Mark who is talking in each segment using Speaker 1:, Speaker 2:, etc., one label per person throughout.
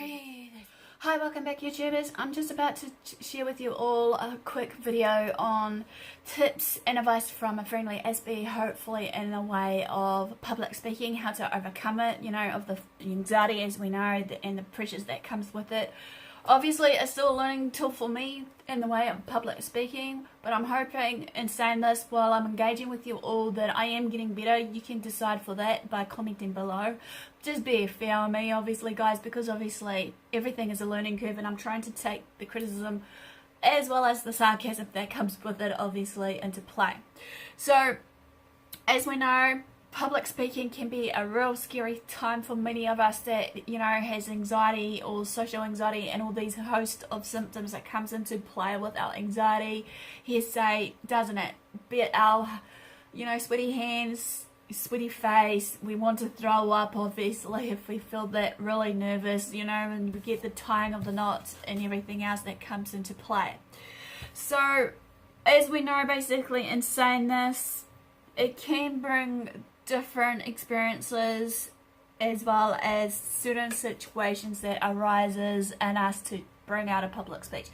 Speaker 1: Breathe. Hi, welcome back YouTubers. I'm just about to share with you all a quick video on tips and advice from a friendly Aspie, hopefully in a way of public speaking, how to overcome it, you know, of the anxiety as we know and the pressures that comes with it. Obviously it's still a learning tool for me in the way of public speaking, but I'm hoping in saying this while I'm engaging with you all that I am getting better. You can decide for that by commenting below. Just be fair on me obviously guys, because obviously everything is a learning curve and I'm trying to take the criticism as well as the sarcasm that comes with it obviously into play. So as we know, public speaking can be a real scary time for many of us that, you know, has anxiety or social anxiety and all these host of symptoms that comes into play with our anxiety. Hearsay, doesn't it? Be it our, you know, sweaty hands, sweaty face, we want to throw up obviously if we feel that really nervous, you know, and we get the tying of the knots and everything else that comes into play. So as we know, basically in saying this, it can bring different experiences as well as certain situations that arises in us to bring out a public speech.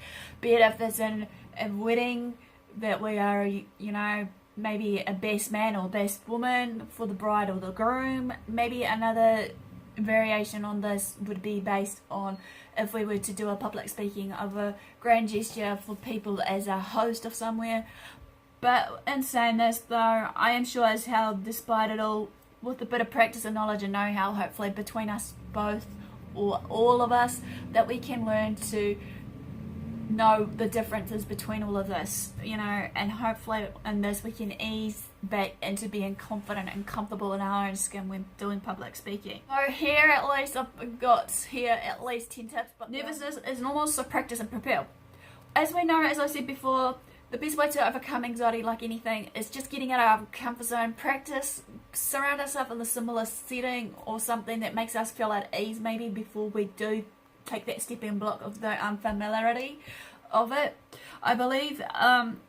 Speaker 1: Be it if it's in a wedding that we are, you know, maybe a best man or best woman for the bride or the groom. Maybe another variation on this would be based on if we were to do a public speaking of a grand gesture for people as a host of somewhere. But in saying this though, I am sure as hell, despite it all, with a bit of practice and knowledge and know-how, hopefully between us both, or all of us, that we can learn to know the differences between all of this, you know, and hopefully in this we can ease back into being confident and comfortable in our own skin when doing public speaking. So here at least I've got here at least 10 tips, but nervousness is normal, so practice and prepare. As we know, as I said before, the best way to overcome anxiety, like anything, is just getting out of our comfort zone. Practice, surround ourselves in a similar setting or something that makes us feel at ease maybe before we do take that stepping block of the unfamiliarity of it. I believe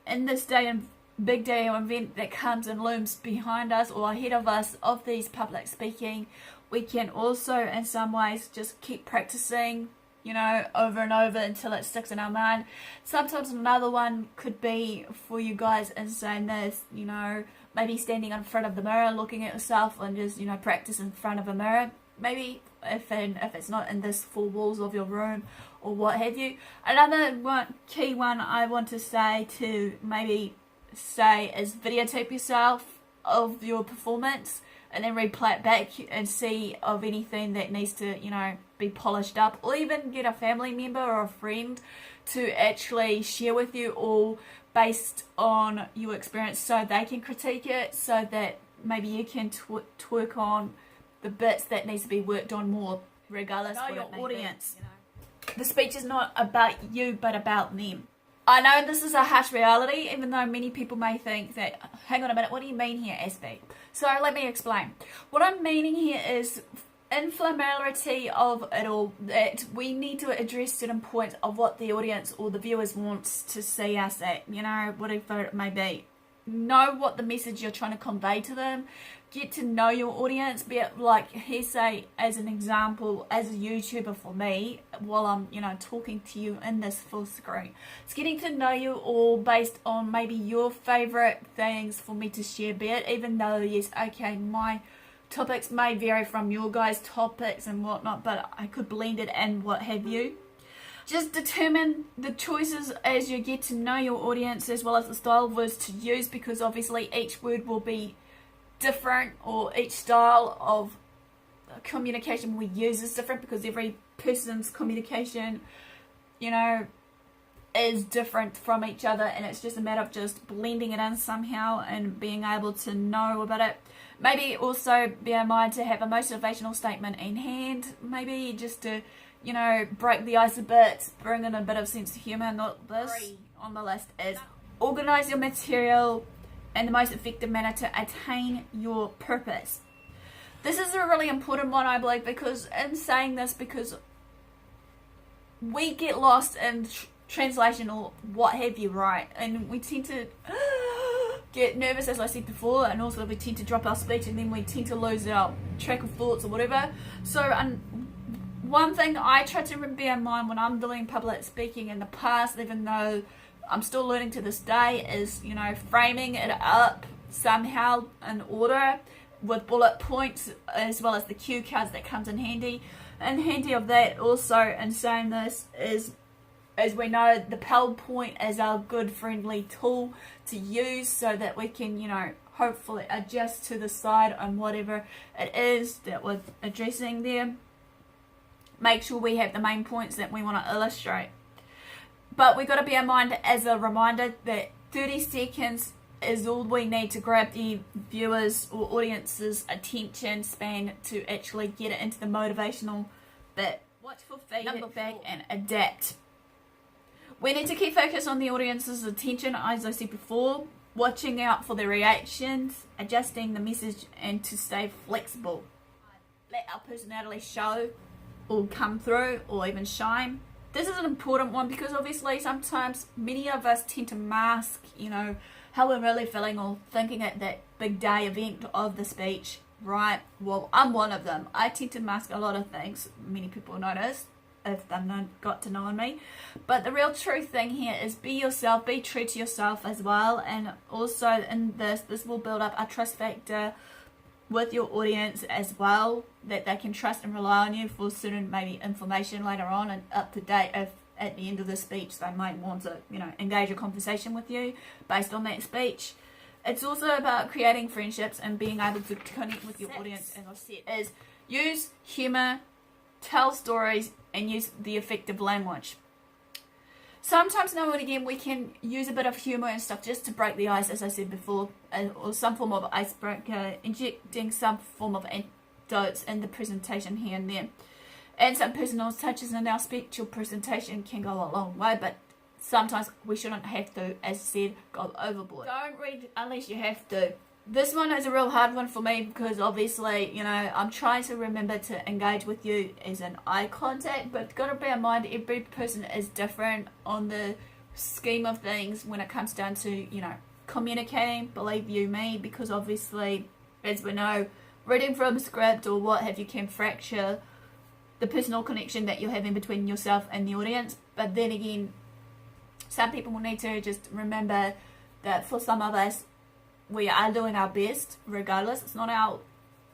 Speaker 1: in this day and big day or event that comes and looms behind us or ahead of us of these public speaking, we can also in some ways just keep practicing, you know, over and over until it sticks in our mind. Sometimes another one could be for you guys in saying this, you know, maybe standing in front of the mirror, looking at yourself and just, you know, practice in front of a mirror. Maybe if it's not in this four walls of your room or what have you. Another key one I want to say to maybe say is videotape yourself of your performance and then replay it back and see of anything that needs to, you know, be polished up, or even get a family member or a friend to actually share with you all based on your experience so they can critique it, so that maybe you can twerk on the bits that needs to be worked on more, regardless of your audience. You know. The speech is not about you but about them. I know this is a harsh reality, even though many people may think that, hang on a minute, what do you mean here, Aspie? So let me explain. What I'm meaning here is inflammability of it all, that we need to address certain points of what the audience or the viewers wants to see us at, you know, whatever it may be. Know what the message you're trying to convey to them. Get to know your audience. Be it like, say as an example, as a YouTuber for me, while I'm, you know, talking to you in this full screen, it's getting to know you all based on maybe your favorite things for me to share. Be it, even though yes, okay, my topics may vary from your guys' topics and whatnot, but I could blend it and what have you. Just determine the choices as you get to know your audience, as well as the style of words to use, because obviously each word will be different, or each style of communication we use is different, because every person's communication, you know, is different from each other, and it's just a matter of just blending it in somehow and being able to know about it. Maybe also be in mind to have a motivational statement in hand, maybe just to, you know, break the ice a bit, bring in a bit of sense of humour. Not this on the list is organise your material in the most effective manner to attain your purpose. This is a really important one, I believe, because in saying this, because we get lost in translation or what have you, right? And we tend to get nervous, as I said before, and also we tend to drop our speech, and then we tend to lose our track of thoughts or whatever. So one thing I try to bear in mind when I'm doing public speaking in the past, even though I'm still learning to this day, is, you know, framing it up somehow in order with bullet points, as well as the cue cards that comes in handy. And handy of that also, in saying this, is, as we know, the PowerPoint is our good friendly tool to use so that we can, you know, hopefully adjust to the side on whatever it is that we're addressing there. Make sure we have the main points that we want to illustrate. But we've got to bear in mind as a reminder that 30 seconds is all we need to grab the viewers or audience's attention span to actually get it into the motivational bit. Watch for feedback and adapt. We need to keep focus on the audience's attention, as I said before, watching out for their reactions, adjusting the message, and to stay flexible. Let our personality show or come through or even shine. This is an important one because obviously sometimes many of us tend to mask, you know, how we're really feeling or thinking at that big day event of the speech, right? Well, I'm one of them. I tend to mask a lot of things. Many people notice if they've got to know me. But the real true thing here is be yourself, be true to yourself as well. And also in this will build up a trust factor with your audience as well, that they can trust and rely on you for certain maybe information later on and up to date if at the end of the speech they might want to, you know, engage a conversation with you based on that speech. It's also about creating friendships and being able to connect with your audience, as I said, is use humor, tell stories, and use the effective language. Sometimes now and again we can use a bit of humor and stuff just to break the ice, as I said before, or some form of icebreaker, injecting some form of anecdotes in the presentation here and there. And some personal touches in our speech or presentation can go a long way, but sometimes we shouldn't have to, as said, go overboard. Don't read unless you have to. This one is a real hard one for me because obviously, you know, I'm trying to remember to engage with you as an eye contact, but got to bear in mind every person is different on the scheme of things when it comes down to, you know, communicating, believe you me, because obviously, as we know, reading from a script or what have you can fracture the personal connection that you're having between yourself and the audience. But then again, some people will need to just remember that for some of us, we are doing our best regardless. It's not our,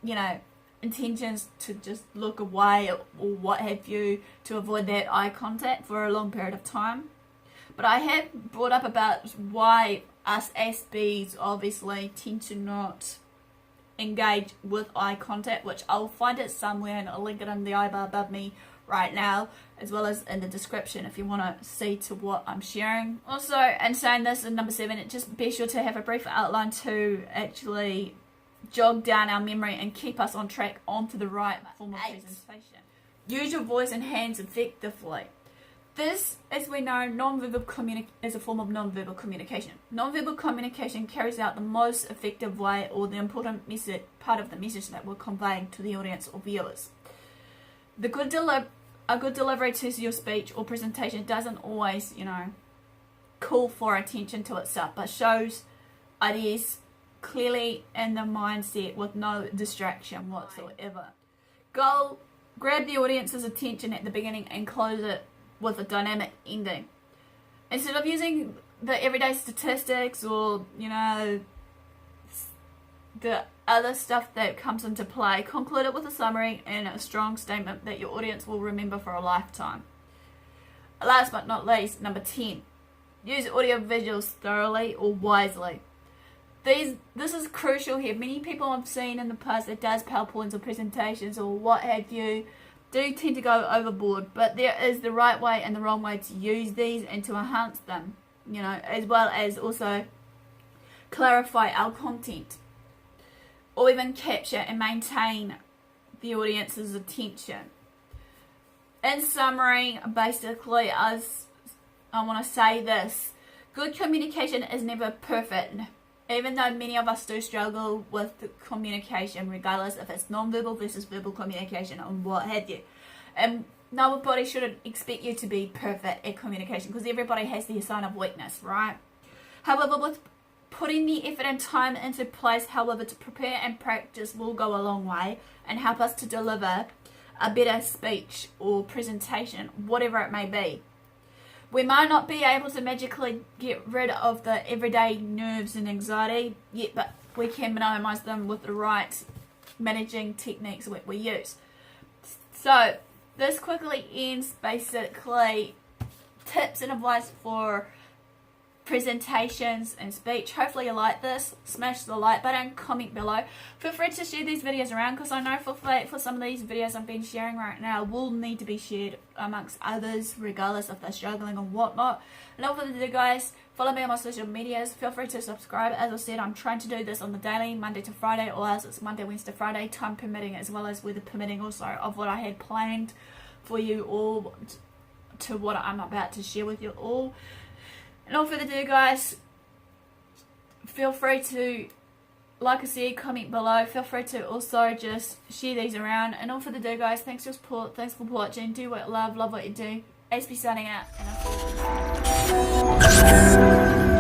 Speaker 1: you know, intentions to just look away or what have you to avoid that eye contact for a long period of time. But I have brought up about why us Aspies obviously tend to not engage with eye contact, which I'll find it somewhere and I'll link it in the eye bar above me right now, as well as in the description if you want to see to what I'm sharing. Also, in saying this, in number 7, it just be sure to have a brief outline to actually jog down our memory and keep us on track onto the right form of presentation. Use your voice and hands effectively. This, as we know, is a form of non-verbal communication. Non-verbal communication carries out the most effective way or the important part of the message that we're conveying to the audience or viewers. A good delivery to your speech or presentation doesn't always, you know, call for attention to itself, but shows ideas clearly in the mindset with no distraction whatsoever. Grab the audience's attention at the beginning and close it with a dynamic ending. Instead of using the everyday statistics or, you know, the other stuff that comes into play, conclude it with a summary and a strong statement that your audience will remember for a lifetime. Last but not least, number 10, use audio visuals thoroughly or wisely. This is crucial here. Many people I've seen in the past that does PowerPoints or presentations or what have you do tend to go overboard, but there is the right way and the wrong way to use these and to enhance them, you know, as well as also clarify our content or even capture and maintain the audience's attention. In summary, basically, as I want to say this, good communication is never perfect, even though many of us do struggle with the communication, regardless if it's non-verbal versus verbal communication and what have you. And nobody shouldn't expect you to be perfect at communication because everybody has their sign of weakness, right? However, with putting the effort and time into place, however, to prepare and practice will go a long way and help us to deliver a better speech or presentation, whatever it may be. We might not be able to magically get rid of the everyday nerves and anxiety yet, but we can minimize them with the right managing techniques that we use. So this quickly ends basically tips and advice for presentations and speech. Hopefully you like this. Smash the like button, comment below. Feel free to share these videos around, because I know for some of these videos I've been sharing right now will need to be shared amongst others, regardless if they're struggling or whatnot. And all for the guys, follow me on my social medias. Feel free to subscribe. As I said, I'm trying to do this on the daily, Monday to Friday, or else it's Monday, Wednesday, Friday, time permitting, as well as weather permitting also, of what I had planned for you all to what I'm about to share with you all. And all further ado, guys, feel free to, like I said, comment below. Feel free to also just share these around. And all further ado, guys, thanks for your support. Thanks for watching. Do what you love what you do. Aspie signing out. And I'll see you.